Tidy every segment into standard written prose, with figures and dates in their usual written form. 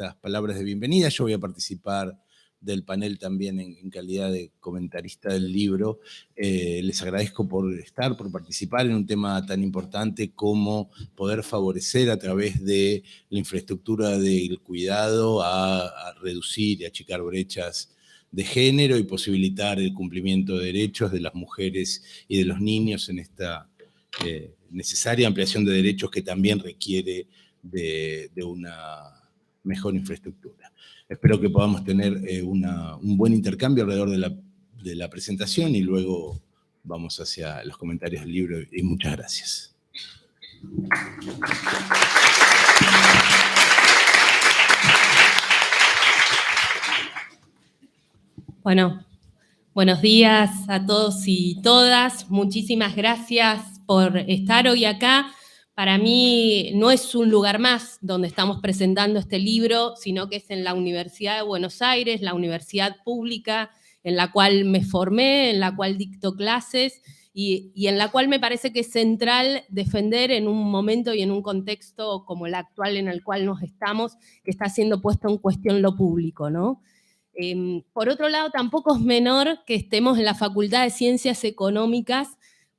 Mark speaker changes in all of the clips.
Speaker 1: estas palabras de bienvenida. Yo voy a participar del panel también en calidad de comentarista del libro. Les agradezco por estar, por participar en un tema tan importante como poder favorecer a través de la infraestructura del cuidado a reducir y achicar brechas de género y posibilitar el cumplimiento de derechos de las mujeres y de los niños en esta necesaria ampliación de derechos que también requiere de una mejor infraestructura. Espero que podamos tener un buen intercambio alrededor de la presentación y luego vamos hacia los comentarios del libro y muchas gracias.
Speaker 2: Bueno, buenos días a todos y todas. Muchísimas gracias por estar hoy acá. Para mí no es un lugar más donde estamos presentando este libro, sino que es en la Universidad de Buenos Aires, la universidad pública en la cual me formé, en la cual dicto clases y en la cual me parece que es central defender en un momento y en un contexto como el actual en el cual nos estamos, que está siendo puesto en cuestión lo público, ¿no? Por otro lado, tampoco es menor que estemos en la Facultad de Ciencias Económicas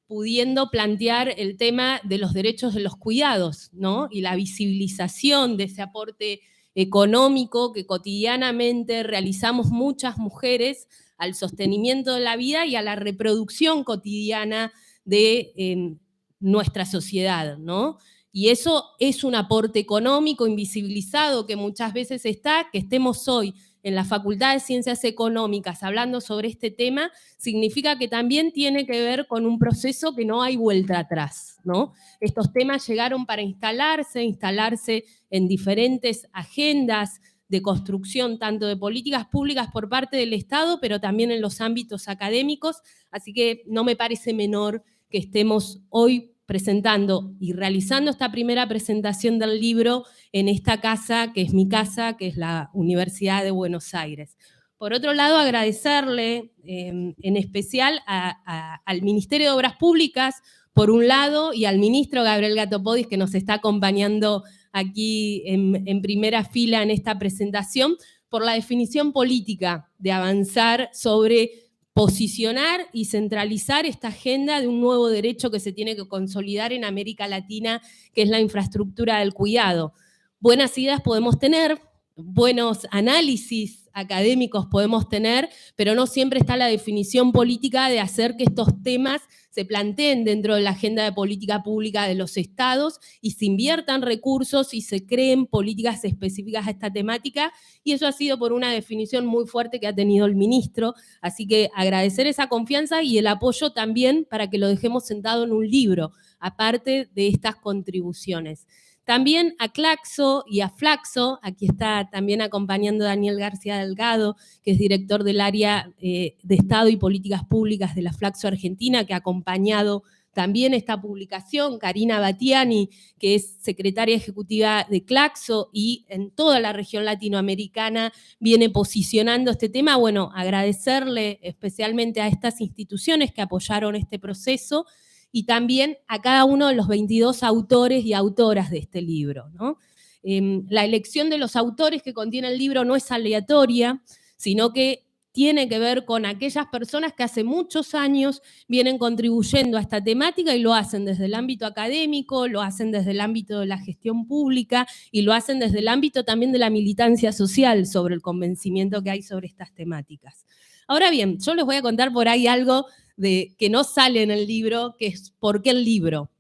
Speaker 2: pudiendo plantear el tema de los derechos de los cuidados, ¿no? Y la visibilización de ese aporte económico que cotidianamente realizamos muchas mujeres al sostenimiento de la vida y a la reproducción cotidiana de nuestra sociedad, ¿no? Y eso es un aporte económico invisibilizado que muchas veces está, que estemos hoy en la Facultad de Ciencias Económicas hablando sobre este tema, significa que también tiene que ver con un proceso que no hay vuelta atrás, ¿no? Estos temas llegaron para instalarse en diferentes agendas de construcción, tanto de políticas públicas por parte del Estado, pero también en los ámbitos académicos, así que no me parece menor que estemos hoy presentando y realizando esta primera presentación del libro en esta casa, que es mi casa, que es la Universidad de Buenos Aires. Por otro lado, agradecerle en especial al Ministerio de Obras Públicas, por un lado, y al ministro Gabriel Gatopodis, que nos está acompañando aquí en primera fila en esta presentación, por la definición política de avanzar sobre posicionar y centralizar esta agenda de un nuevo derecho que se tiene que consolidar en América Latina, que es la infraestructura del cuidado. Buenas ideas podemos tener, buenos análisis académicos podemos tener, pero no siempre está la definición política de hacer que estos temas se planteen dentro de la agenda de política pública de los estados y se inviertan recursos y se creen políticas específicas a esta temática, y eso ha sido por una definición muy fuerte que ha tenido el ministro, así que agradecer esa confianza y el apoyo también para que lo dejemos sentado en un libro, aparte de estas contribuciones. También a Claxo y a Flaxo, aquí está también acompañando Daniel García Delgado, que es director del área de Estado y Políticas Públicas de la Flaxo Argentina, que ha acompañado también esta publicación, Karina Batiani, que es secretaria ejecutiva de Claxo y en toda la región latinoamericana viene posicionando este tema. Bueno, agradecerle especialmente a estas instituciones que apoyaron este proceso y también a cada uno de los 22 autores y autoras de este libro, ¿no? La elección de los autores que contiene el libro no es aleatoria, sino que tiene que ver con aquellas personas que hace muchos años vienen contribuyendo a esta temática y lo hacen desde el ámbito académico, lo hacen desde el ámbito de la gestión pública y lo hacen desde el ámbito también de la militancia social sobre el convencimiento que hay sobre estas temáticas. Ahora bien, yo les voy a contar por ahí algo que no sale en el libro, que es ¿por qué el libro?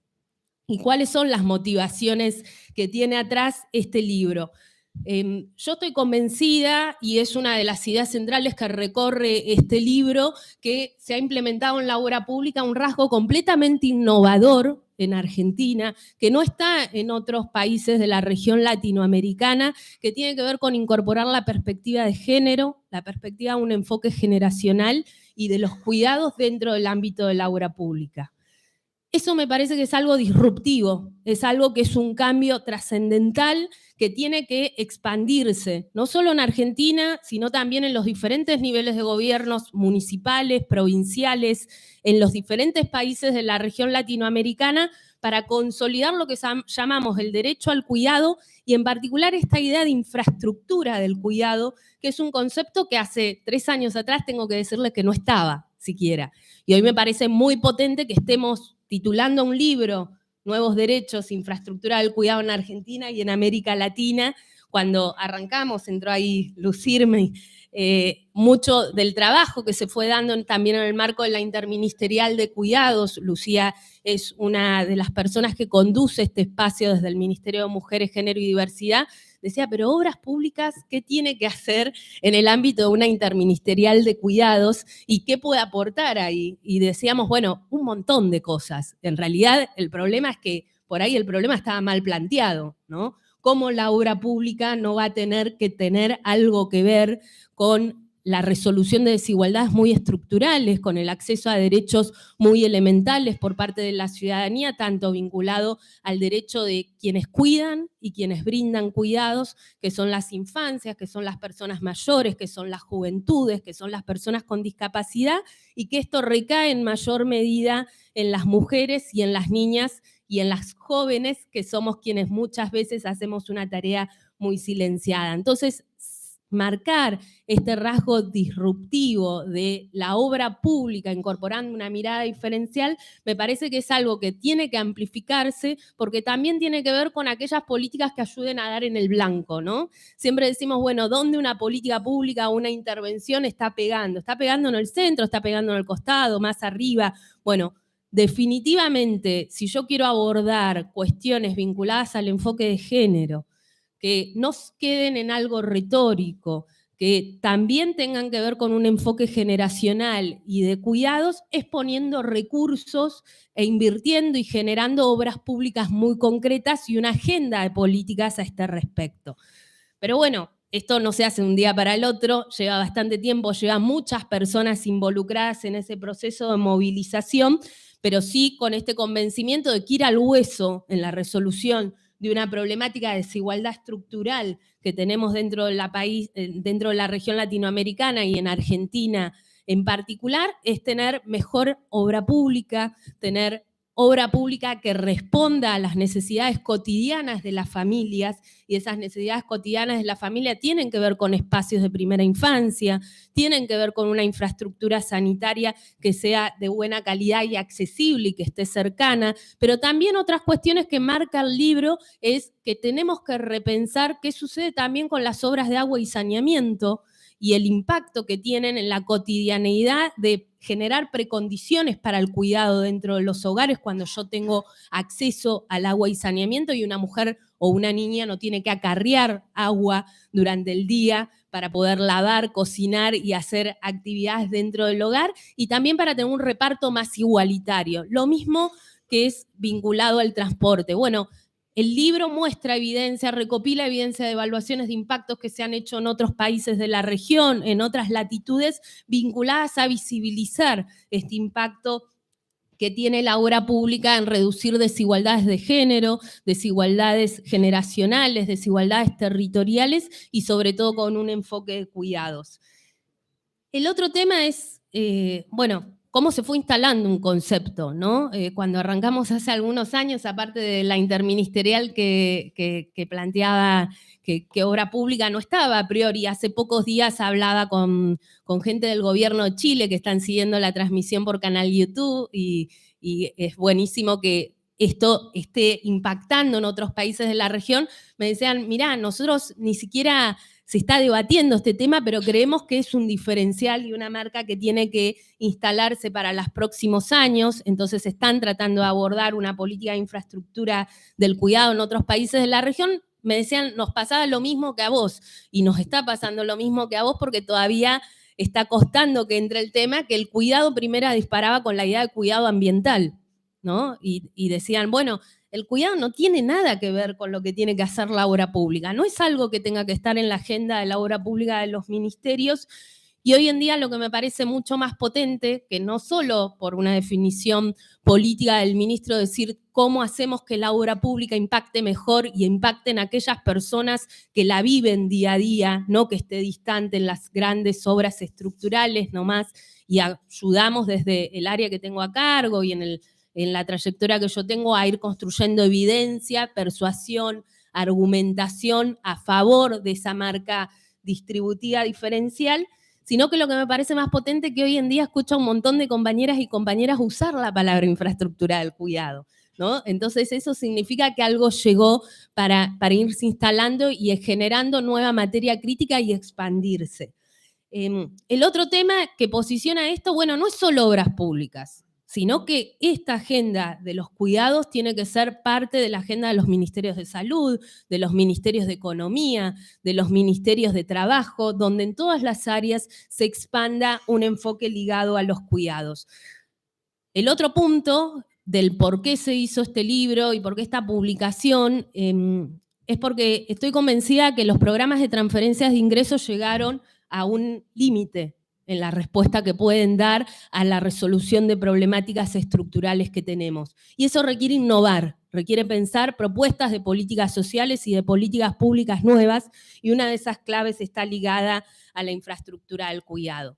Speaker 2: ¿Y cuáles son las motivaciones que tiene atrás este libro? Yo estoy convencida, y es una de las ideas centrales que recorre este libro, que se ha implementado en la obra pública un rasgo completamente innovador en Argentina, que no está en otros países de la región latinoamericana, que tiene que ver con incorporar la perspectiva de género, la perspectiva de un enfoque generacional y de los cuidados dentro del ámbito de la obra pública. Eso me parece que es algo disruptivo, es algo que es un cambio trascendental que tiene que expandirse, no solo en Argentina, sino también en los diferentes niveles de gobiernos municipales, provinciales, en los diferentes países de la región latinoamericana, para consolidar lo que llamamos el derecho al cuidado y en particular esta idea de infraestructura del cuidado, que es un concepto que hace 3 años atrás tengo que decirles que no estaba siquiera. Y hoy me parece muy potente que estemos titulando un libro, Nuevos Derechos, Infraestructura del Cuidado en Argentina y en América Latina. Cuando arrancamos, entró ahí Lucirme, mucho del trabajo que se fue dando también en el marco de la Interministerial de Cuidados. Lucía es una de las personas que conduce este espacio desde el Ministerio de Mujeres, Género y Diversidad. Decía, pero obras públicas, ¿qué tiene que hacer en el ámbito de una interministerial de cuidados y qué puede aportar ahí? Y decíamos, bueno, un montón de cosas. En realidad, el problema es que por ahí el problema estaba mal planteado, ¿no? Cómo la obra pública no va a tener que tener algo que ver con la resolución de desigualdades muy estructurales, con el acceso a derechos muy elementales por parte de la ciudadanía, tanto vinculado al derecho de quienes cuidan y quienes brindan cuidados, que son las infancias, que son las personas mayores, que son las juventudes, que son las personas con discapacidad, y que esto recae en mayor medida en las mujeres y en las niñas y en las jóvenes, que somos quienes muchas veces hacemos una tarea muy silenciada. Entonces, marcar este rasgo disruptivo de la obra pública incorporando una mirada diferencial, me parece que es algo que tiene que amplificarse porque también tiene que ver con aquellas políticas que ayuden a dar en el blanco, ¿no? Siempre decimos, bueno, ¿dónde una política pública o una intervención está pegando? ¿Está pegando en el centro? ¿Está pegando en el costado? ¿Más arriba? Bueno, definitivamente, si yo quiero abordar cuestiones vinculadas al enfoque de género, que no queden en algo retórico, que también tengan que ver con un enfoque generacional y de cuidados, es poniendo recursos e invirtiendo y generando obras públicas muy concretas y una agenda de políticas a este respecto. Pero bueno, esto no se hace un día para el otro, lleva bastante tiempo, lleva muchas personas involucradas en ese proceso de movilización, pero sí con este convencimiento de que ir al hueso en la resolución de una problemática de desigualdad estructural que tenemos dentro de la región latinoamericana y en Argentina en particular, es tener mejor obra pública, tener obra pública que responda a las necesidades cotidianas de las familias, y esas necesidades cotidianas de la familia tienen que ver con espacios de primera infancia, tienen que ver con una infraestructura sanitaria que sea de buena calidad y accesible y que esté cercana, pero también otras cuestiones que marca el libro es que tenemos que repensar qué sucede también con las obras de agua y saneamiento y el impacto que tienen en la cotidianeidad de generar precondiciones para el cuidado dentro de los hogares cuando yo tengo acceso al agua y saneamiento y una mujer o una niña no tiene que acarrear agua durante el día para poder lavar, cocinar y hacer actividades dentro del hogar, y también para tener un reparto más igualitario. Lo mismo que es vinculado al transporte. Bueno, el libro muestra evidencia, recopila evidencia de evaluaciones de impactos que se han hecho en otros países de la región, en otras latitudes, vinculadas a visibilizar este impacto que tiene la obra pública en reducir desigualdades de género, desigualdades generacionales, desigualdades territoriales y sobre todo con un enfoque de cuidados. El otro tema es, bueno, cómo se fue instalando un concepto, ¿no? Cuando arrancamos hace algunos años, aparte de la interministerial que planteaba que obra pública no estaba a priori, hace pocos días hablaba con gente del gobierno de Chile que están siguiendo la transmisión por canal YouTube y es buenísimo que esto esté impactando en otros países de la región. Me decían, mirá, nosotros ni siquiera se está debatiendo este tema, pero creemos que es un diferencial y una marca que tiene que instalarse para los próximos años. Entonces están tratando de abordar una política de infraestructura del cuidado en otros países de la región. Me decían, nos pasaba lo mismo que a vos, y nos está pasando lo mismo que a vos porque todavía está costando que entre el tema que el cuidado primero disparaba con la idea de cuidado ambiental, ¿no? Y decían, bueno, el cuidado no tiene nada que ver con lo que tiene que hacer la obra pública, no es algo que tenga que estar en la agenda de la obra pública de los ministerios, y hoy en día lo que me parece mucho más potente, que no solo por una definición política del ministro, decir cómo hacemos que la obra pública impacte mejor y impacte en aquellas personas que la viven día a día, no que esté distante en las grandes obras estructurales nomás, y ayudamos desde el área que tengo a cargo y en en la trayectoria que yo tengo, a ir construyendo evidencia, persuasión, argumentación a favor de esa marca distributiva diferencial, sino que lo que me parece más potente es que hoy en día escucho a un montón de compañeras y compañeras usar la palabra infraestructura del cuidado, ¿no? Entonces eso significa que algo llegó para irse instalando y generando nueva materia crítica y expandirse. El otro tema que posiciona esto, bueno, no es solo obras públicas, sino que esta agenda de los cuidados tiene que ser parte de la agenda de los ministerios de salud, de los ministerios de economía, de los ministerios de trabajo, donde en todas las áreas se expanda un enfoque ligado a los cuidados. El otro punto del por qué se hizo este libro y por qué esta publicación es porque estoy convencida que los programas de transferencias de ingresos llegaron a un límite en la respuesta que pueden dar a la resolución de problemáticas estructurales que tenemos. Y eso requiere innovar, requiere pensar propuestas de políticas sociales y de políticas públicas nuevas, y una de esas claves está ligada a la infraestructura del cuidado.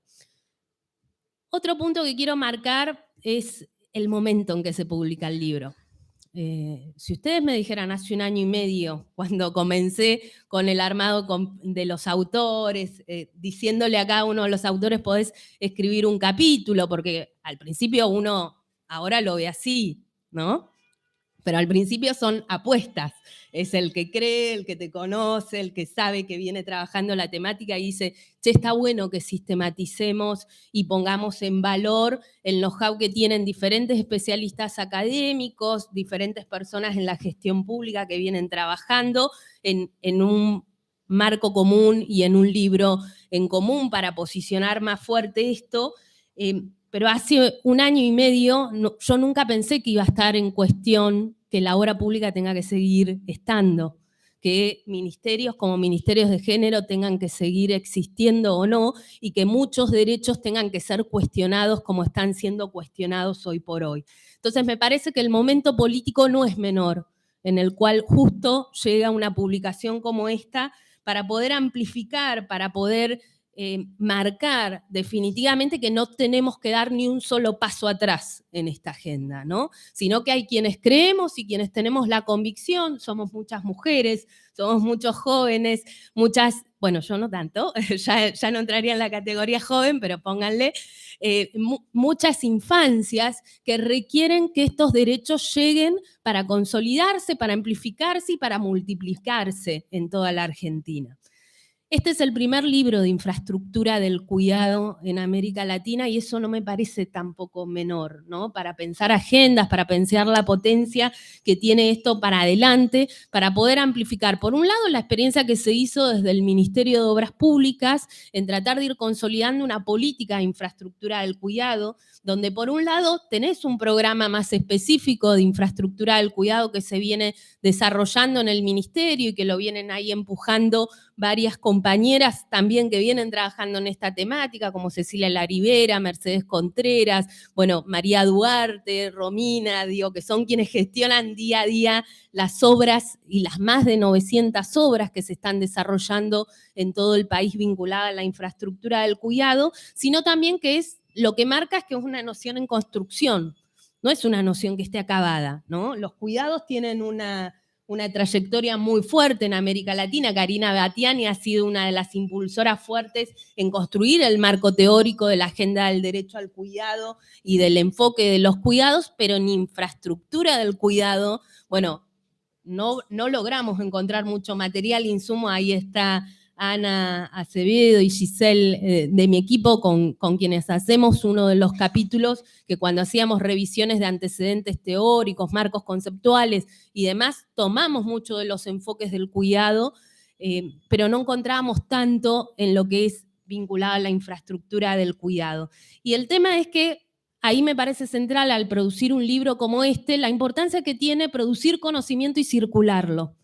Speaker 2: Otro punto que quiero marcar es el momento en que se publica el libro. Si ustedes me dijeran hace 1 año y medio, cuando comencé con el armado de los autores, diciéndole a cada uno de los autores podés escribir un capítulo, porque al principio uno ahora lo ve así, ¿no? Pero al principio son apuestas. Es el que cree, el que te conoce, el que sabe que viene trabajando la temática y dice, che, está bueno que sistematicemos y pongamos en valor el know-how que tienen diferentes especialistas académicos, diferentes personas en la gestión pública que vienen trabajando en un marco común y en un libro en común para posicionar más fuerte esto. Pero hace 1 año y medio yo nunca pensé que iba a estar en cuestión que la obra pública tenga que seguir estando, que ministerios como ministerios de género tengan que seguir existiendo o no, y que muchos derechos tengan que ser cuestionados como están siendo cuestionados hoy por hoy. Entonces me parece que el momento político no es menor, en el cual justo llega una publicación como esta para poder amplificar, para poder marcar definitivamente que no tenemos que dar ni un solo paso atrás en esta agenda, ¿no? Sino que hay quienes creemos y quienes tenemos la convicción, somos muchas mujeres, somos muchos jóvenes, muchas, bueno, yo no tanto, ya no entraría en la categoría joven, pero pónganle, muchas infancias que requieren que estos derechos lleguen para consolidarse, para amplificarse y para multiplicarse en toda la Argentina. Este es el primer libro de infraestructura del cuidado en América Latina y eso no me parece tampoco menor, ¿no? Para pensar agendas, para pensar la potencia que tiene esto para adelante, para poder amplificar, por un lado, la experiencia que se hizo desde el Ministerio de Obras Públicas en tratar de ir consolidando una política de infraestructura del cuidado, donde por un lado tenés un programa más específico de infraestructura del cuidado que se viene desarrollando en el ministerio y que lo vienen ahí empujando varias compañeras también que vienen trabajando en esta temática, como Cecilia Larivera, Mercedes Contreras, bueno, María Duarte, Romina, digo, que son quienes gestionan día a día las obras y las más de 900 obras que se están desarrollando en todo el país vinculadas a la infraestructura del cuidado, sino también que es, lo que marca es que es una noción en construcción, no es una noción que esté acabada, ¿no? Los cuidados tienen una trayectoria muy fuerte en América Latina. Karina Batiani ha sido una de las impulsoras fuertes en construir el marco teórico de la agenda del derecho al cuidado y del enfoque de los cuidados, pero en infraestructura del cuidado, bueno, no logramos encontrar mucho material, insumo. Ahí está Ana Acevedo y Giselle de mi equipo con quienes hacemos uno de los capítulos que cuando hacíamos revisiones de antecedentes teóricos, marcos conceptuales y demás, tomamos mucho de los enfoques del cuidado, pero no encontrábamos tanto en lo que es vinculado a la infraestructura del cuidado. Y el tema es que ahí me parece central al producir un libro como este, la importancia que tiene producir conocimiento y circularlo.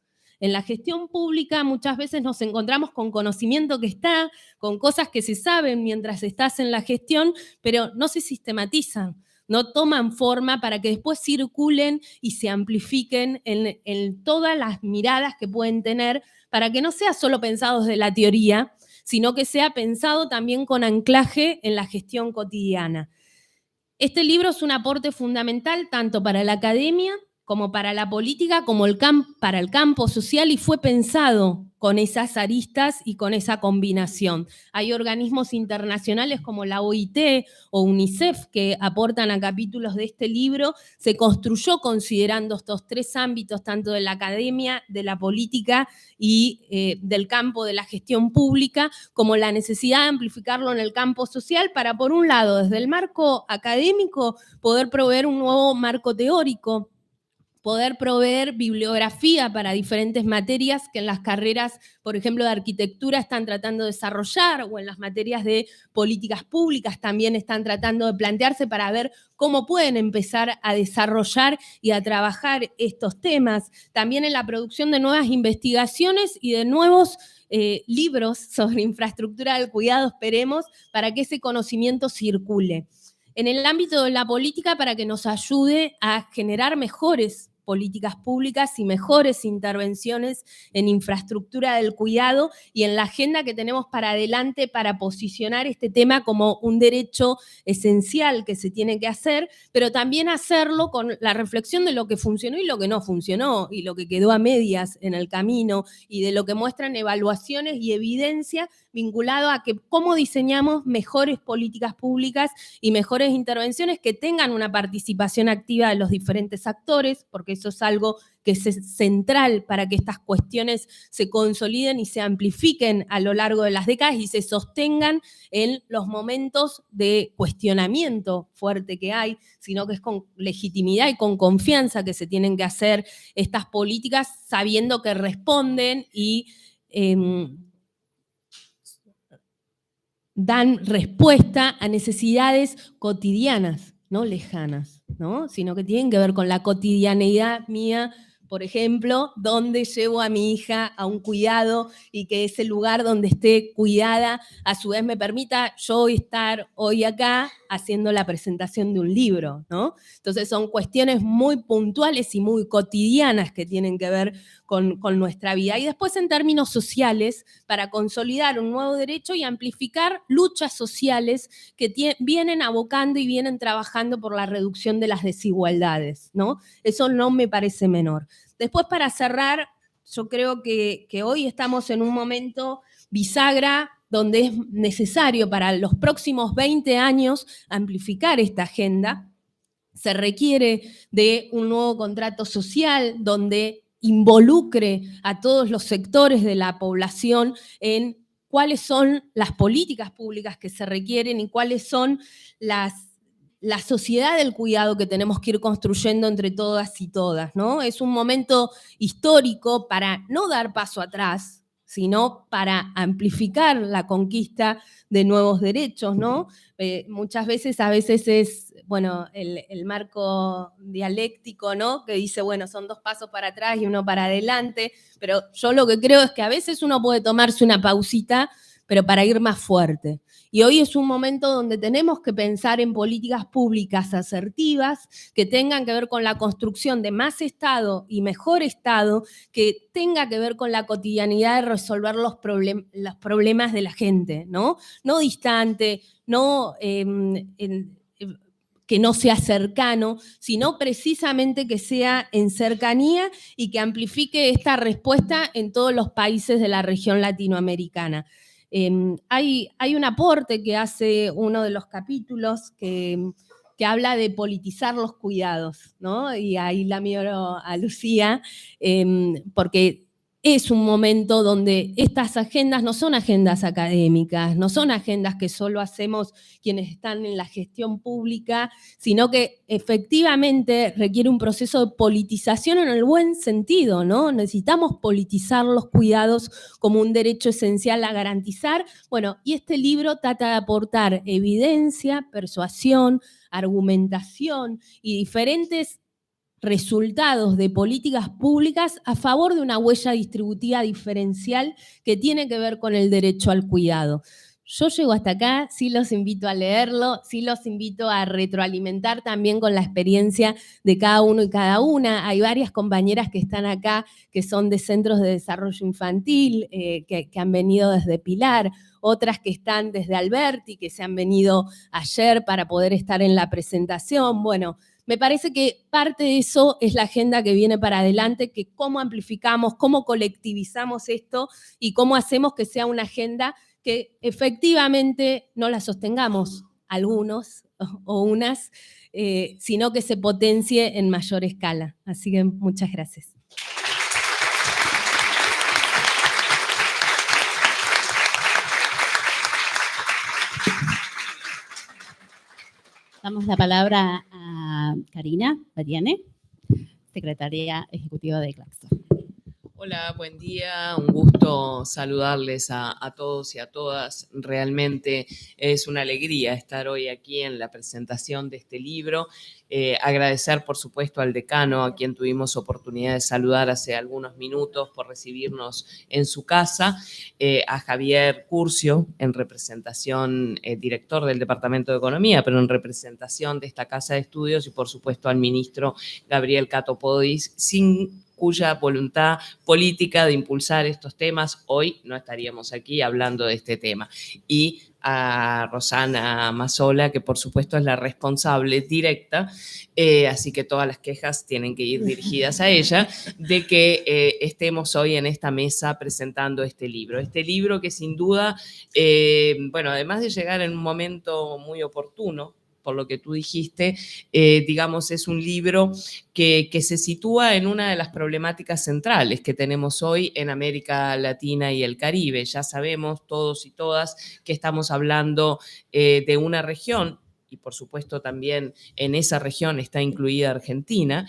Speaker 2: En la gestión pública muchas veces nos encontramos con conocimiento que está, con cosas que se saben mientras estás en la gestión, pero no se sistematizan, no toman forma para que después circulen y se amplifiquen en todas las miradas que pueden tener, para que no sea solo pensado desde la teoría, sino que sea pensado también con anclaje en la gestión cotidiana. Este libro es un aporte fundamental tanto para la academia como para la política, como para el campo social, y fue pensado con esas aristas y con esa combinación. Hay organismos internacionales como la OIT o UNICEF que aportan a capítulos de este libro. Se construyó considerando estos tres ámbitos, tanto de la academia, de la política y del campo de la gestión pública, como la necesidad de amplificarlo en el campo social para, por un lado, desde el marco académico, poder proveer un nuevo marco teórico, poder proveer bibliografía para diferentes materias que en las carreras, por ejemplo, de arquitectura están tratando de desarrollar, o en las materias de políticas públicas también están tratando de plantearse para ver cómo pueden empezar a desarrollar y a trabajar estos temas. También en la producción de nuevas investigaciones y de nuevos libros sobre infraestructura del cuidado, esperemos, para que ese conocimiento circule. En el ámbito de la política, para que nos ayude a generar mejores políticas públicas y mejores intervenciones en infraestructura del cuidado y en la agenda que tenemos para adelante para posicionar este tema como un derecho esencial que se tiene que hacer, pero también hacerlo con la reflexión de lo que funcionó y lo que no funcionó, y lo que quedó a medias en el camino, y de lo que muestran evaluaciones y evidencia vinculado a que cómo diseñamos mejores políticas públicas y mejores intervenciones que tengan una participación activa de los diferentes actores, porque eso es algo que es central para que estas cuestiones se consoliden y se amplifiquen a lo largo de las décadas y se sostengan en los momentos de cuestionamiento fuerte que hay, sino que es con legitimidad y con confianza que se tienen que hacer estas políticas, sabiendo que responden y dan respuesta a necesidades cotidianas, no lejanas, ¿no? Sino que tienen que ver con la cotidianeidad mía. Por ejemplo, dónde llevo a mi hija a un cuidado y que ese lugar donde esté cuidada a su vez me permita yo estar hoy acá haciendo la presentación de un libro, ¿no? Entonces son cuestiones muy puntuales y muy cotidianas que tienen que ver con nuestra vida. Y después en términos sociales, para consolidar un nuevo derecho y amplificar luchas sociales que vienen abocando y vienen trabajando por la reducción de las desigualdades, ¿no? Eso no me parece menor. Después, para cerrar, yo creo que hoy estamos en un momento bisagra donde es necesario para los próximos 20 años amplificar esta agenda. Se requiere de un nuevo contrato social donde involucre a todos los sectores de la población en cuáles son las políticas públicas que se requieren y cuáles son la sociedad del cuidado que tenemos que ir construyendo entre todas y todas, ¿no? Es un momento histórico para no dar paso atrás, sino para amplificar la conquista de nuevos derechos, ¿no? Muchas veces, es, bueno, el marco dialéctico, ¿no? Que dice, bueno, son dos pasos para atrás y uno para adelante, pero yo lo que creo es que a veces uno puede tomarse una pausita, pero para ir más fuerte. Y hoy es un momento donde tenemos que pensar en políticas públicas asertivas que tengan que ver con la construcción de más Estado y mejor Estado, que tenga que ver con la cotidianidad de resolver los problemas de la gente, ¿no? No distante, no que no sea cercano, sino precisamente que sea en cercanía y que amplifique esta respuesta en todos los países de la región latinoamericana. Hay un aporte que hace uno de los capítulos que habla de politizar los cuidados, ¿no? Y ahí la miro a Lucía, porque es un momento donde estas agendas no son agendas académicas, no son agendas que solo hacemos quienes están en la gestión pública, sino que efectivamente requiere un proceso de politización en el buen sentido, ¿no? Necesitamos politizar los cuidados como un derecho esencial a garantizar. Bueno, y este libro trata de aportar evidencia, persuasión, argumentación y diferentes resultados de políticas públicas a favor de una huella distributiva diferencial que tiene que ver con el derecho al cuidado. Yo llego hasta acá, sí los invito a leerlo, sí los invito a retroalimentar también con la experiencia de cada uno y cada una. Hay varias compañeras que están acá que son de centros de desarrollo infantil, que han venido desde Pilar, otras que están desde Alberti, que se han venido ayer para poder estar en la presentación. Bueno, me parece que parte de eso es la agenda que viene para adelante, que cómo amplificamos, cómo colectivizamos esto y cómo hacemos que sea una agenda que efectivamente no la sostengamos algunos o unas, sino que se potencie en mayor escala. Así que muchas gracias.
Speaker 3: Damos la palabra a Karina Bariane, secretaria ejecutiva de Claxon.
Speaker 4: Hola, buen día. Un gusto saludarles a todos y a todas. Realmente es una alegría estar hoy aquí en la presentación de este libro. Agradecer, por supuesto, al decano, a quien tuvimos oportunidad de saludar hace algunos minutos por recibirnos en su casa, a Javier Curcio, en representación, director del Departamento de Economía, pero en representación de esta Casa de Estudios, y, por supuesto, al ministro Gabriel Catto Podis, sin cuya voluntad política de impulsar estos temas, hoy no estaríamos aquí hablando de este tema. Y a Rosana Mazzola, que por supuesto es la responsable directa, así que todas las quejas tienen que ir dirigidas a ella, de que estemos hoy en esta mesa presentando este libro. Este libro que sin duda, bueno, además de llegar en un momento muy oportuno, por lo que tú dijiste, digamos, es un libro que se sitúa en una de las problemáticas centrales que tenemos hoy en América Latina y el Caribe. Ya sabemos todos y todas que estamos hablando de una región, y por supuesto también en esa región está incluida Argentina,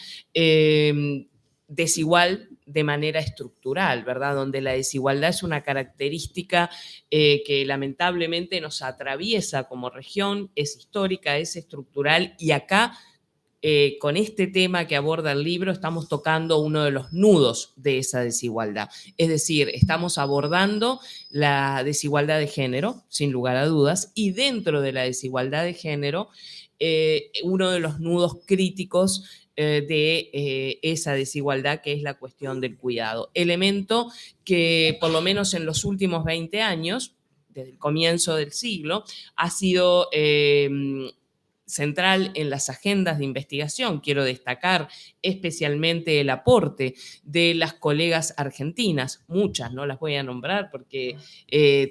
Speaker 4: desigual de manera estructural, ¿verdad? Donde la desigualdad es una característica que lamentablemente nos atraviesa como región, es histórica, es estructural, y acá, con este tema que aborda el libro, estamos tocando uno de los nudos de esa desigualdad. Es decir, estamos abordando la desigualdad de género, sin lugar a dudas, y dentro de la desigualdad de género, uno de los nudos críticos de esa desigualdad, que es la cuestión del cuidado. Elemento que, por lo menos en los últimos 20 años, desde el comienzo del siglo, ha sido central en las agendas de investigación. Quiero destacar especialmente el aporte de las colegas argentinas, muchas, no las voy a nombrar porque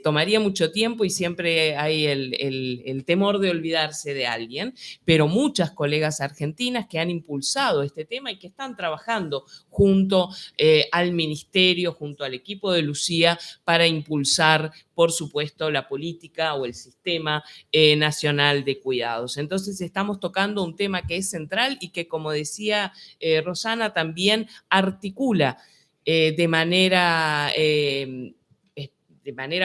Speaker 4: tomaría mucho tiempo y siempre hay el temor de olvidarse de alguien, pero muchas colegas argentinas que han impulsado este tema y que están trabajando junto al ministerio, junto al equipo de Lucía, para impulsar, por supuesto, la política o el sistema nacional de cuidados. Entonces, estamos tocando un tema que es central y que, como decía Rosana, también articula de manera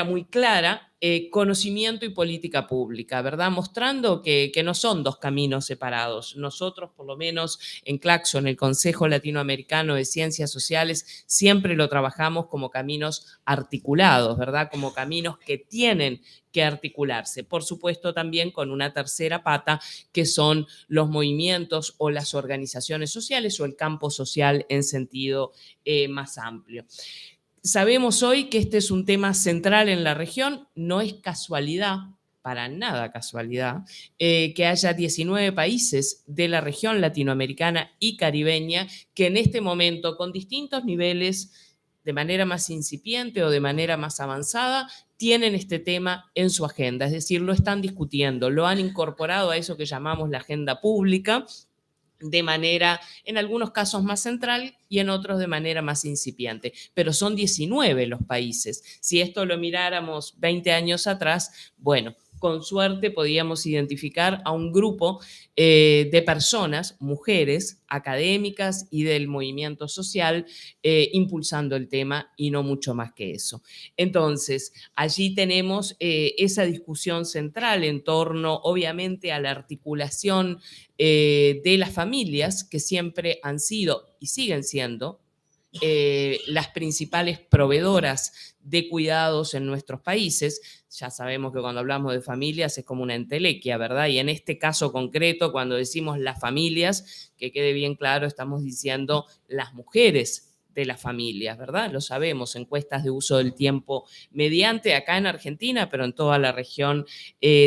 Speaker 4: muy clara conocimiento y política pública, ¿verdad? Mostrando que no son dos caminos separados. Nosotros, por lo menos en Claxon, el Consejo Latinoamericano de Ciencias Sociales, siempre lo trabajamos como caminos articulados, ¿verdad? Como caminos que tienen que articularse. Por supuesto, también con una tercera pata, que son los movimientos o las organizaciones sociales o el campo social en sentido más amplio. Sabemos hoy que este es un tema central en la región. No es casualidad, para nada casualidad, que haya 19 países de la región latinoamericana y caribeña que en este momento, con distintos niveles, de manera más incipiente o de manera más avanzada, tienen este tema en su agenda. Es decir, lo están discutiendo, lo han incorporado a eso que llamamos la agenda pública, de manera, en algunos casos más central y en otros de manera más incipiente. Pero son 19 los países. Si esto lo miráramos 20 años atrás, bueno, con suerte podíamos identificar a un grupo de personas, mujeres, académicas y del movimiento social, impulsando el tema, y no mucho más que eso. Entonces, allí tenemos esa discusión central en torno, obviamente, a la articulación de las familias, que siempre han sido y siguen siendo las principales proveedoras de cuidados en nuestros países. Ya sabemos que cuando hablamos de familias es como una entelequia, ¿verdad? Y en este caso concreto, cuando decimos las familias, que quede bien claro, estamos diciendo las mujeres de las familias, ¿verdad? Lo sabemos, encuestas de uso del tiempo mediante acá en Argentina, pero en toda la región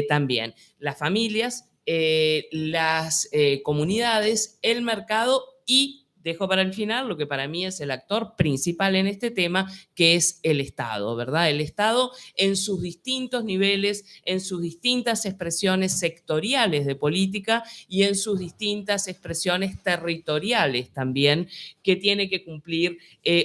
Speaker 4: también. Las familias, las comunidades, el mercado y dejo para el final lo que para mí es el actor principal en este tema, que es el Estado, ¿verdad? El Estado en sus distintos niveles, en sus distintas expresiones sectoriales de política y en sus distintas expresiones territoriales también, que tiene que cumplir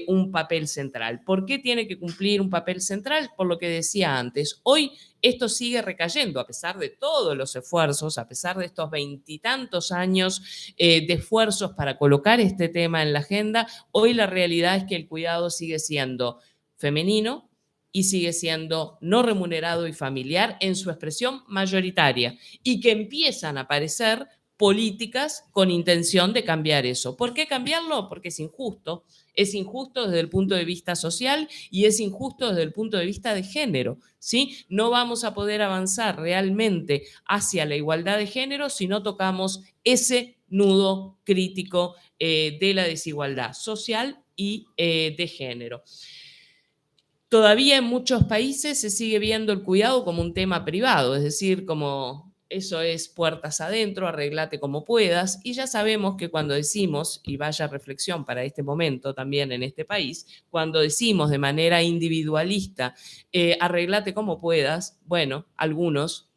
Speaker 4: un papel central. ¿Por qué tiene que cumplir un papel central? Por lo que decía antes. Hoy esto sigue recayendo, a pesar de todos los esfuerzos, a pesar de estos 20 y tantos años de esfuerzos para colocar este tema en la agenda. Hoy la realidad es que el cuidado sigue siendo femenino y sigue siendo no remunerado y familiar en su expresión mayoritaria, y que empiezan a aparecer políticas con intención de cambiar eso. ¿Por qué cambiarlo? Porque es injusto. Es injusto desde el punto de vista social y es injusto desde el punto de vista de género, ¿sí? No vamos a poder avanzar realmente hacia la igualdad de género si no tocamos ese nudo crítico de la desigualdad social y de género. Todavía en muchos países se sigue viendo el cuidado como un tema privado, es decir, como eso es puertas adentro, arreglate como puedas, y ya sabemos que cuando decimos, y vaya reflexión para este momento también en este país, cuando decimos de manera individualista, arreglate como puedas, bueno, algunas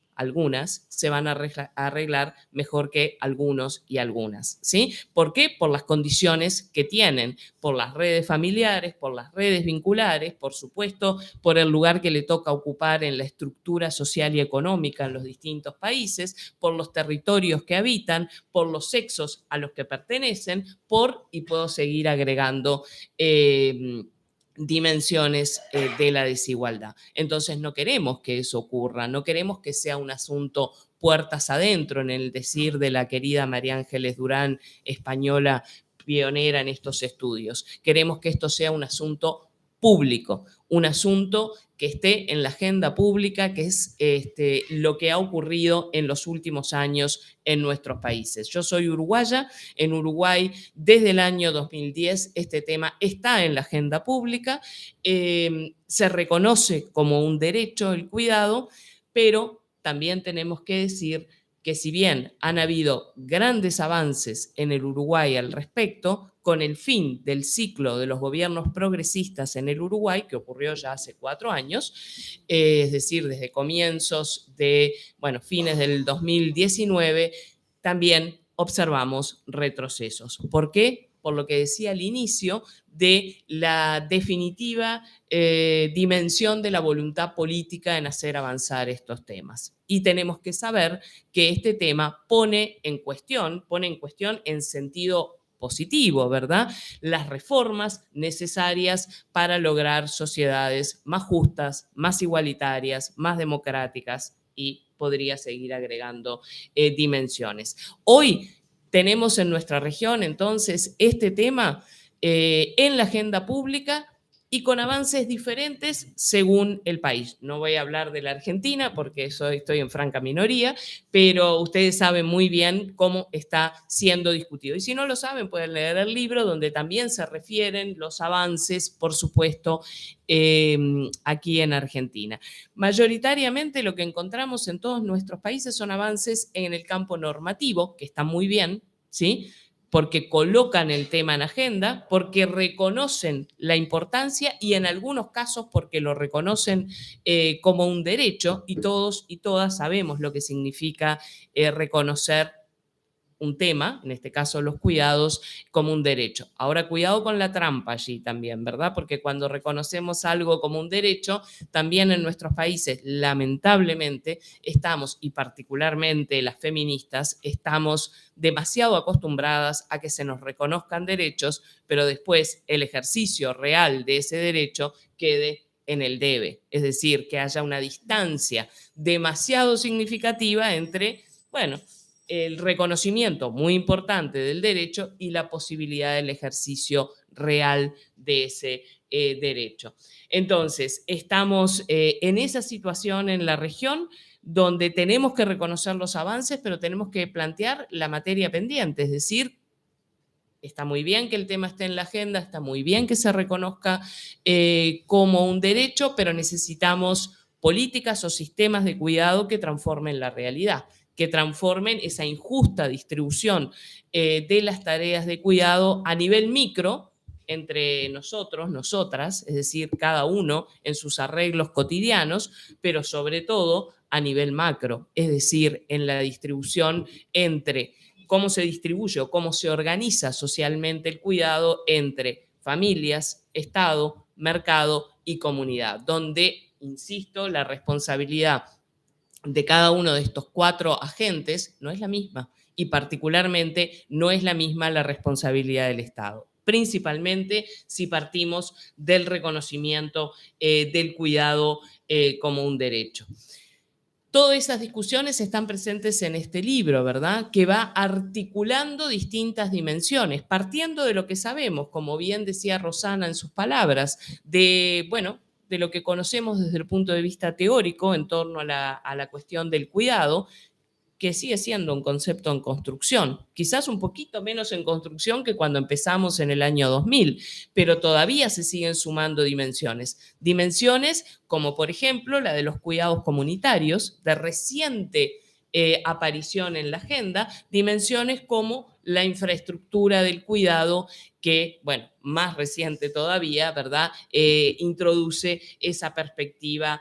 Speaker 4: se van a arreglar mejor que algunos y algunas, ¿sí? ¿Por qué? Por las condiciones que tienen, por las redes familiares, por las redes vinculares, por supuesto, por el lugar que le toca ocupar en la estructura social y económica en los distintos países, por los territorios que habitan, por los sexos a los que pertenecen, y puedo seguir agregando dimensiones de la desigualdad. Entonces no queremos que eso ocurra, no queremos que sea un asunto puertas adentro, en el decir de la querida María Ángeles Durán, española pionera en estos estudios. Queremos que esto sea un asunto público, un asunto que esté en la agenda pública, que es lo que ha ocurrido en los últimos años en nuestros países. Yo soy uruguaya, en Uruguay desde el año 2010 este tema está en la agenda pública, se reconoce como un derecho el cuidado, pero también tenemos que decir que si bien han habido grandes avances en el Uruguay al respecto, con el fin del ciclo de los gobiernos progresistas en el Uruguay, que ocurrió ya hace 4 años, es decir, desde comienzos de, fines del 2019, también observamos retrocesos. ¿Por qué? Por lo que decía al inicio de la definitiva dimensión de la voluntad política en hacer avanzar estos temas. Y tenemos que saber que este tema pone en cuestión en sentido positivo, ¿verdad? Las reformas necesarias para lograr sociedades más justas, más igualitarias, más democráticas, y podría seguir agregando dimensiones. Hoy tenemos en nuestra región entonces este tema en la agenda pública y con avances diferentes según el país. No voy a hablar de la Argentina porque estoy en franca minoría, pero ustedes saben muy bien cómo está siendo discutido. Y si no lo saben, pueden leer el libro donde también se refieren los avances, por supuesto, aquí en Argentina. Mayoritariamente lo que encontramos en todos nuestros países son avances en el campo normativo, que está muy bien, ¿sí?, porque colocan el tema en agenda, porque reconocen la importancia y en algunos casos porque lo reconocen como un derecho, y todos y todas sabemos lo que significa reconocer un tema, en este caso los cuidados, como un derecho. Ahora, cuidado con la trampa allí también, ¿verdad? Porque cuando reconocemos algo como un derecho, también en nuestros países, lamentablemente, estamos, y particularmente las feministas, estamos demasiado acostumbradas a que se nos reconozcan derechos, pero después el ejercicio real de ese derecho quede en el debe. Es decir, que haya una distancia demasiado significativa entre, el reconocimiento muy importante del derecho y la posibilidad del ejercicio real de ese derecho. Entonces, estamos en esa situación en la región donde tenemos que reconocer los avances, pero tenemos que plantear la materia pendiente, es decir, está muy bien que el tema esté en la agenda, está muy bien que se reconozca como un derecho, pero necesitamos políticas o sistemas de cuidado que transformen la realidad, que transformen esa injusta distribución de las tareas de cuidado a nivel micro entre nosotros, nosotras, es decir, cada uno en sus arreglos cotidianos, pero sobre todo a nivel macro, es decir, en la distribución entre cómo se distribuye o cómo se organiza socialmente el cuidado entre familias, Estado, mercado y comunidad, donde, insisto, la responsabilidad de cada uno de estos 4 agentes no es la misma y particularmente no es la misma la responsabilidad del Estado, principalmente si partimos del reconocimiento del cuidado como un derecho. Todas esas discusiones están presentes en este libro, ¿verdad? Que va articulando distintas dimensiones, partiendo de lo que sabemos, como bien decía Rosana en sus palabras, de lo que conocemos desde el punto de vista teórico en torno a la cuestión del cuidado, que sigue siendo un concepto en construcción, quizás un poquito menos en construcción que cuando empezamos en el año 2000, pero todavía se siguen sumando dimensiones. Dimensiones como, por ejemplo, la de los cuidados comunitarios, de reciente aparición en la agenda, dimensiones como la infraestructura del cuidado, que, más reciente todavía, ¿verdad?, introduce esa perspectiva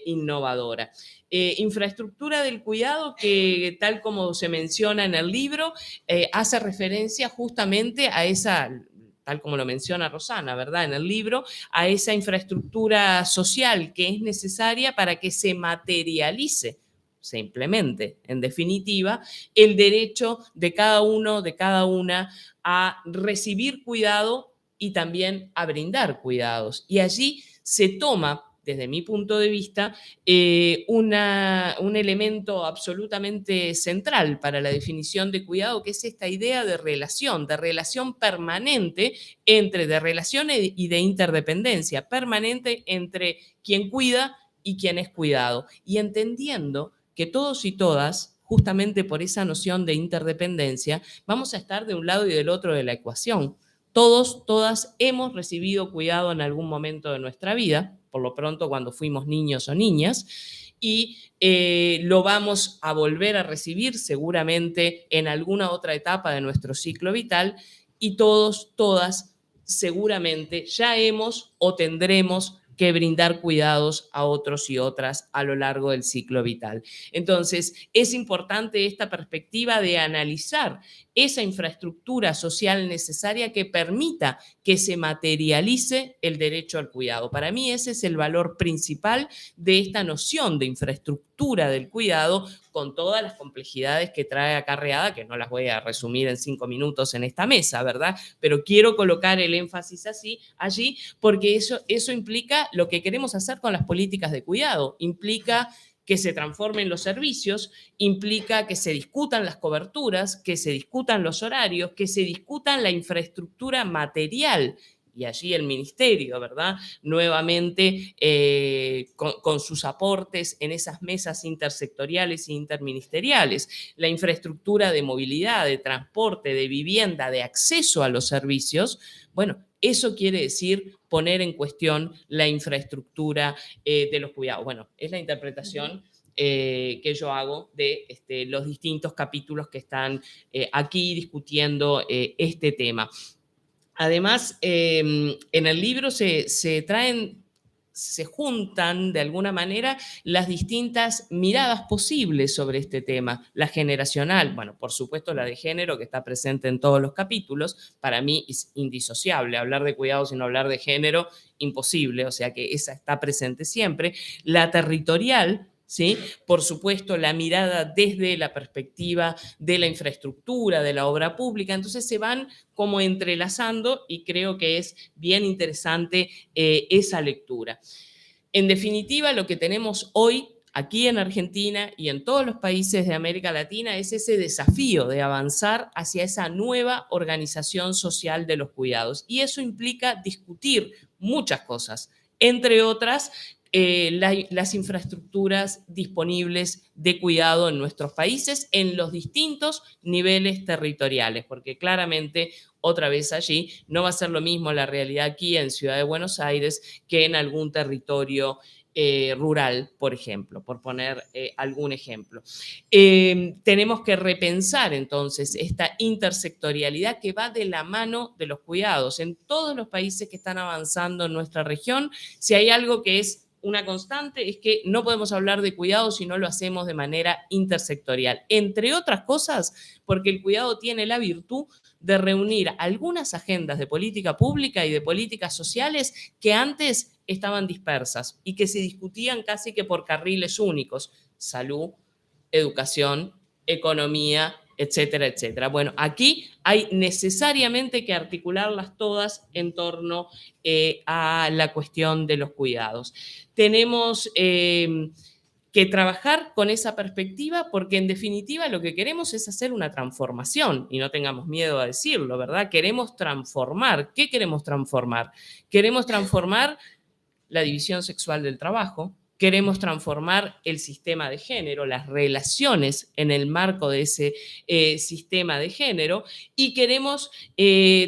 Speaker 4: innovadora. Infraestructura del cuidado que, tal como se menciona en el libro, hace referencia justamente a esa, tal como lo menciona Rosana, ¿verdad?, en el libro, a esa infraestructura social que es necesaria para que se materialice, se implemente, en definitiva, el derecho de cada uno, de cada una, a recibir cuidado y también a brindar cuidados. Y allí se toma, desde mi punto de vista, un elemento absolutamente central para la definición de cuidado, que es esta idea de relación permanente de relación y de interdependencia permanente entre quien cuida y quien es cuidado. Y entendiendo que todos y todas, justamente por esa noción de interdependencia, vamos a estar de un lado y del otro de la ecuación. Todos, todas hemos recibido cuidado en algún momento de nuestra vida, por lo pronto cuando fuimos niños o niñas, y lo vamos a volver a recibir seguramente en alguna otra etapa de nuestro ciclo vital, y todos, todas, seguramente ya hemos o tendremos que brindar cuidados a otros y otras a lo largo del ciclo vital. Entonces, es importante esta perspectiva de analizar esa infraestructura social necesaria que permita que se materialice el derecho al cuidado. Para mí ese es el valor principal de esta noción de infraestructura del cuidado, con todas las complejidades que trae acarreada, que no las voy a resumir en 5 minutos en esta mesa, ¿verdad? Pero quiero colocar el énfasis allí, porque eso implica lo que queremos hacer con las políticas de cuidado, implica que se transformen los servicios, implica que se discutan las coberturas, que se discutan los horarios, que se discutan la infraestructura material. Y allí el ministerio, ¿verdad?, nuevamente con sus aportes en esas mesas intersectoriales e interministeriales, la infraestructura de movilidad, de transporte, de vivienda, de acceso a los servicios. Eso quiere decir poner en cuestión la infraestructura de los cuidados. Es la interpretación que yo hago de los distintos capítulos que están aquí discutiendo este tema. Además, en el libro se juntan de alguna manera las distintas miradas posibles sobre este tema. La generacional, por supuesto la de género, que está presente en todos los capítulos, para mí es indisociable. Hablar de cuidado sin hablar de género, imposible, o sea que esa está presente siempre. La territorial, ¿sí? Por supuesto, la mirada desde la perspectiva de la infraestructura, de la obra pública. Entonces se van como entrelazando y creo que es bien interesante esa lectura. En definitiva, lo que tenemos hoy aquí en Argentina y en todos los países de América Latina es ese desafío de avanzar hacia esa nueva organización social de los cuidados. Y eso implica discutir muchas cosas, entre otras, las infraestructuras disponibles de cuidado en nuestros países en los distintos niveles territoriales, porque claramente, otra vez allí, no va a ser lo mismo la realidad aquí en Ciudad de Buenos Aires que en algún territorio rural, por ejemplo, por poner algún ejemplo. Tenemos que repensar entonces esta intersectorialidad que va de la mano de los cuidados. En todos los países que están avanzando en nuestra región, si hay algo que es una constante es que no podemos hablar de cuidado si no lo hacemos de manera intersectorial. Entre otras cosas, porque el cuidado tiene la virtud de reunir algunas agendas de política pública y de políticas sociales que antes estaban dispersas y que se discutían casi que por carriles únicos: salud, educación, economía, etcétera, etcétera. Bueno, aquí hay necesariamente que articularlas todas en torno a la cuestión de los cuidados. Tenemos que trabajar con esa perspectiva porque en definitiva lo que queremos es hacer una transformación y no tengamos miedo a decirlo, ¿verdad? Queremos transformar. ¿Qué queremos transformar? Queremos transformar la división sexual del trabajo. Queremos transformar el sistema de género, las relaciones en el marco de ese sistema de género y queremos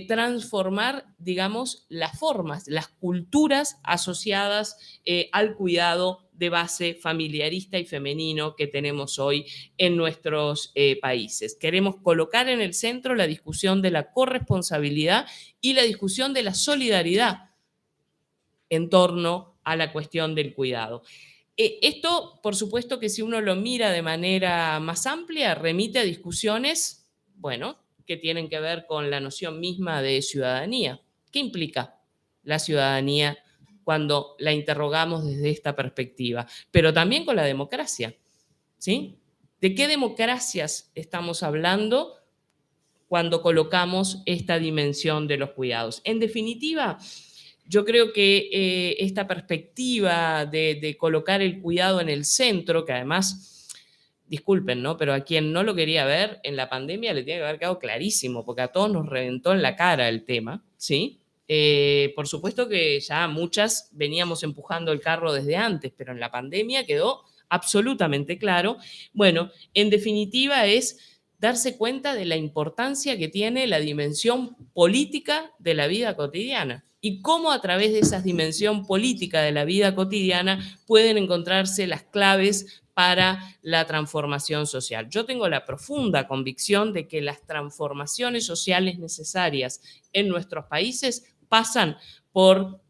Speaker 4: transformar, digamos, las formas, las culturas asociadas al cuidado de base familiarista y femenino que tenemos hoy en nuestros países. Queremos colocar en el centro la discusión de la corresponsabilidad y la discusión de la solidaridad en torno a la cuestión del cuidado. Esto, por supuesto que si uno lo mira de manera más amplia, remite a discusiones, bueno, que tienen que ver con la noción misma de ciudadanía. ¿Qué implica la ciudadanía cuando la interrogamos desde esta perspectiva? Pero también con la democracia, ¿sí? ¿De qué democracias estamos hablando cuando colocamos esta dimensión de los cuidados? En definitiva, yo creo que esta perspectiva de colocar el cuidado en el centro, que además, disculpen, ¿no? Pero a quien no lo quería ver en la pandemia le tiene que haber quedado clarísimo, porque a todos nos reventó en la cara el tema, ¿sí? Por supuesto que ya muchas veníamos empujando el carro desde antes, pero en la pandemia quedó absolutamente claro. Bueno, en definitiva es darse cuenta de la importancia que tiene la dimensión política de la vida cotidiana y cómo a través de esa dimensión política de la vida cotidiana pueden encontrarse las claves para la transformación social. Yo tengo la profunda convicción de que las transformaciones sociales necesarias en nuestros países pasan por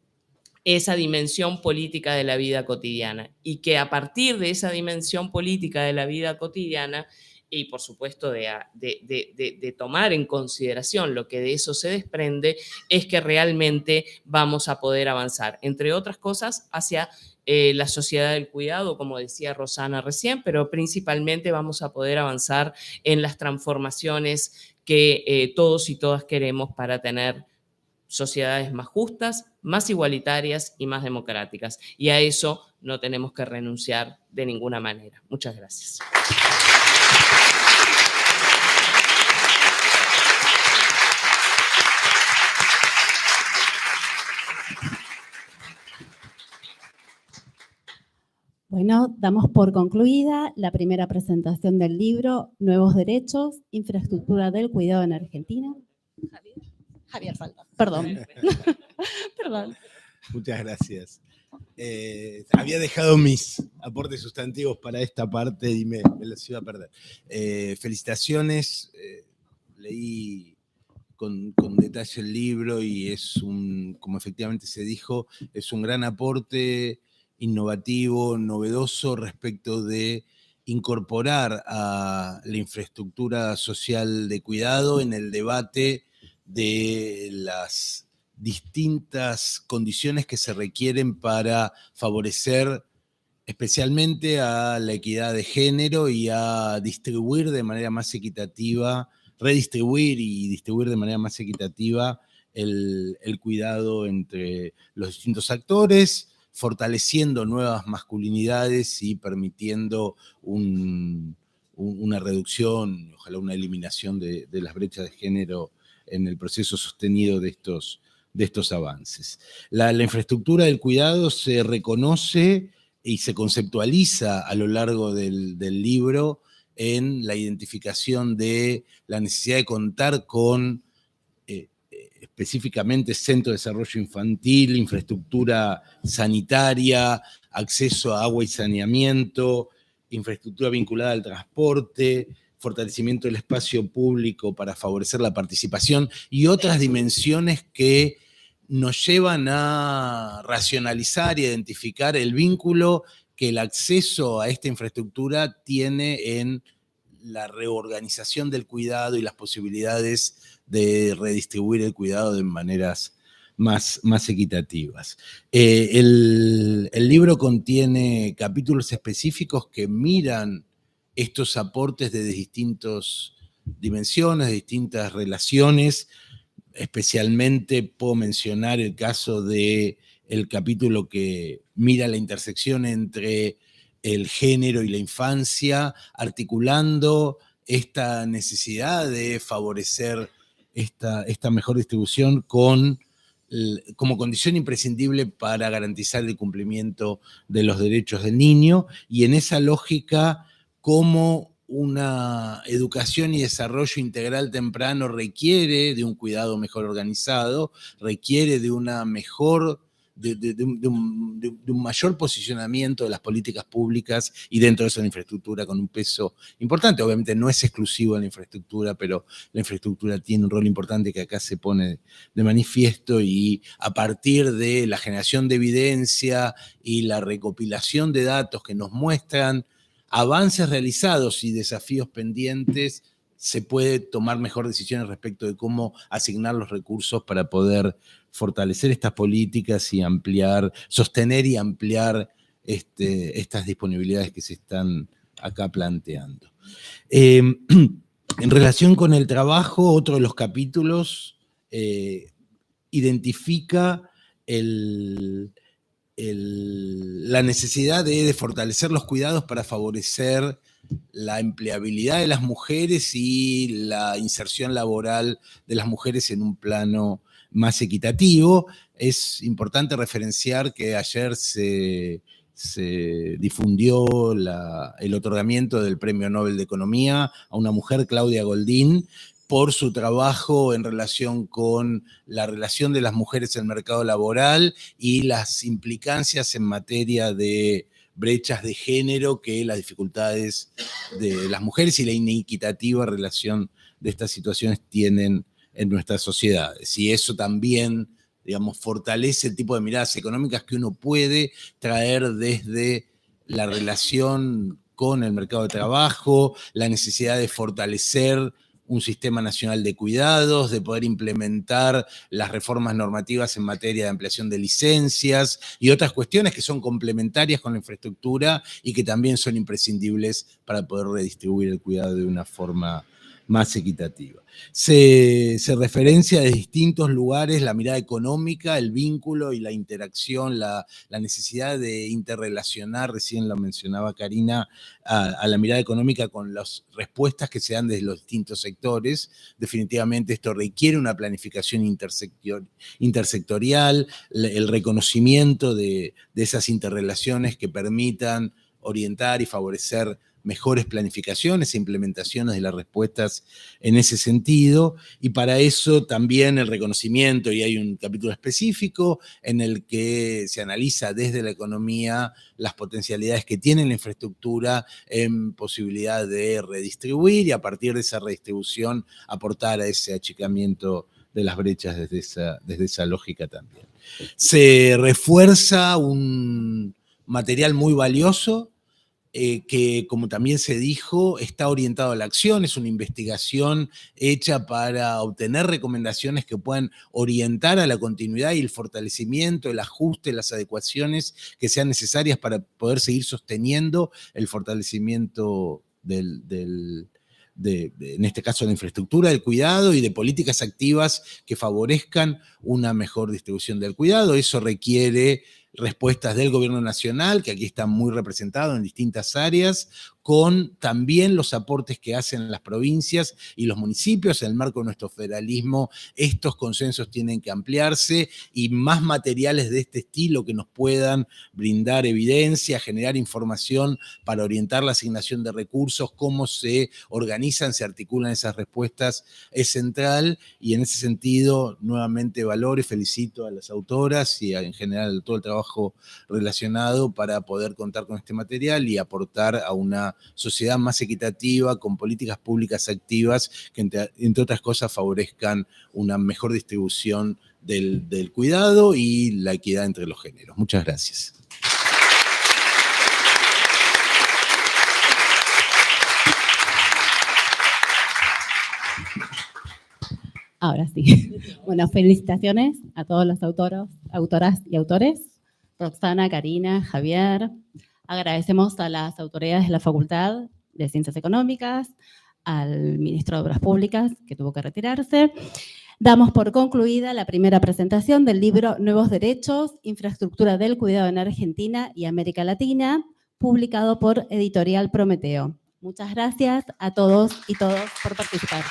Speaker 4: esa dimensión política de la vida cotidiana y que a partir de esa dimensión política de la vida cotidiana y por supuesto de tomar en consideración lo que de eso se desprende, es que realmente vamos a poder avanzar, entre otras cosas, hacia la sociedad del cuidado, como decía Rosana recién, pero principalmente vamos a poder avanzar en las transformaciones que todos y todas queremos para tener sociedades más justas, más igualitarias y más democráticas. Y a eso no tenemos que renunciar de ninguna manera. Muchas gracias.
Speaker 3: Bueno, damos por concluida la primera presentación del libro Nuevos Derechos, Infraestructura del Cuidado en Argentina. Javier falta. Perdón. Perdón.
Speaker 1: Muchas gracias. Había dejado mis aportes sustantivos para esta parte y me los iba a perder. Felicitaciones. Leí con detalle el libro y es como efectivamente se dijo, es un gran aporte innovativo, novedoso respecto de incorporar a la infraestructura social de cuidado en el debate de las distintas condiciones que se requieren para favorecer especialmente a la equidad de género y a distribuir de manera más equitativa, redistribuir y distribuir de manera más equitativa el cuidado entre los distintos actores, fortaleciendo nuevas masculinidades y permitiendo una reducción, ojalá una eliminación de las brechas de género en el proceso sostenido de estos avances. La infraestructura del cuidado se reconoce y se conceptualiza a lo largo del libro en la identificación de la necesidad de contar con específicamente centro de desarrollo infantil, infraestructura sanitaria, acceso a agua y saneamiento, infraestructura vinculada al transporte, fortalecimiento del espacio público para favorecer la participación y otras dimensiones que nos llevan a racionalizar y identificar el vínculo que el acceso a esta infraestructura tiene en la reorganización del cuidado y las posibilidades de redistribuir el cuidado de maneras más equitativas. El libro contiene capítulos específicos que miran estos aportes de distintas dimensiones, de distintas relaciones. Especialmente puedo mencionar el caso del capítulo que mira la intersección entre el género y la infancia, articulando esta necesidad de favorecer esta mejor distribución como condición imprescindible para garantizar el cumplimiento de los derechos del niño, y en esa lógica, cómo una educación y desarrollo integral temprano requiere de un cuidado mejor organizado, requiere de una mejor, de un mayor posicionamiento de las políticas públicas y dentro de eso la infraestructura con un peso importante. Obviamente no es exclusivo de la infraestructura, pero la infraestructura tiene un rol importante que acá se pone de manifiesto, y a partir de la generación de evidencia y la recopilación de datos que nos muestran avances realizados y desafíos pendientes, se puede tomar mejor decisiones respecto de cómo asignar los recursos para poder fortalecer estas políticas y sostener y ampliar estas disponibilidades que se están acá planteando. En relación con el trabajo, otro de los capítulos identifica la necesidad de fortalecer los cuidados para favorecer la empleabilidad de las mujeres y la inserción laboral de las mujeres en un plano más equitativo. Es importante referenciar que ayer se difundió el otorgamiento del Premio Nobel de Economía a una mujer, Claudia Goldin, por su trabajo en relación con la relación de las mujeres en el mercado laboral y las implicancias en materia de brechas de género que las dificultades de las mujeres y la inequitativa relación de estas situaciones tienen en nuestras sociedades. Y eso también, digamos, fortalece el tipo de miradas económicas que uno puede traer desde la relación con el mercado de trabajo, la necesidad de fortalecer un sistema nacional de cuidados, de poder implementar las reformas normativas en materia de ampliación de licencias y otras cuestiones que son complementarias con la infraestructura y que también son imprescindibles para poder redistribuir el cuidado de una forma más equitativa. Se referencia de distintos lugares la mirada económica, el vínculo y la interacción, la necesidad de interrelacionar, recién lo mencionaba Karina, a la mirada económica con las respuestas que se dan desde los distintos sectores. Definitivamente esto requiere una planificación intersectorial, el reconocimiento de esas interrelaciones que permitan orientar y favorecer mejores planificaciones e implementaciones de las respuestas en ese sentido, y para eso también el reconocimiento, y hay un capítulo específico en el que se analiza desde la economía las potencialidades que tiene la infraestructura en posibilidad de redistribuir y a partir de esa redistribución aportar a ese achicamiento de las brechas desde esa lógica también. Se refuerza un material muy valioso que, como también se dijo, está orientado a la acción, es una investigación hecha para obtener recomendaciones que puedan orientar a la continuidad y el fortalecimiento, el ajuste, las adecuaciones que sean necesarias para poder seguir sosteniendo el fortalecimiento en este caso, de la infraestructura, del cuidado y de políticas activas que favorezcan una mejor distribución del cuidado. Eso requiere respuestas del gobierno nacional, que aquí está muy representado en distintas áreas, con también los aportes que hacen las provincias y los municipios. En el marco de nuestro federalismo, estos consensos tienen que ampliarse y más materiales de este estilo que nos puedan brindar evidencia, generar información para orientar la asignación de recursos, cómo se organizan, se articulan esas respuestas, es central. Y en ese sentido, nuevamente valoro y felicito a las autoras y en general todo el trabajo relacionado para poder contar con este material y aportar a una sociedad más equitativa, con políticas públicas activas que, entre otras cosas, favorezcan una mejor distribución del cuidado y la equidad entre los géneros. Muchas gracias.
Speaker 3: Ahora sí. Bueno, felicitaciones a todos los autoras y autores. Roxana, Karina, Javier. Agradecemos a las autoridades de la Facultad de Ciencias Económicas, al ministro de Obras Públicas, que tuvo que retirarse. Damos por concluida la primera presentación del libro Nuevos Derechos, Infraestructura del Cuidado en Argentina y América Latina, publicado por Editorial Prometeo. Muchas gracias a todos y todas por participar.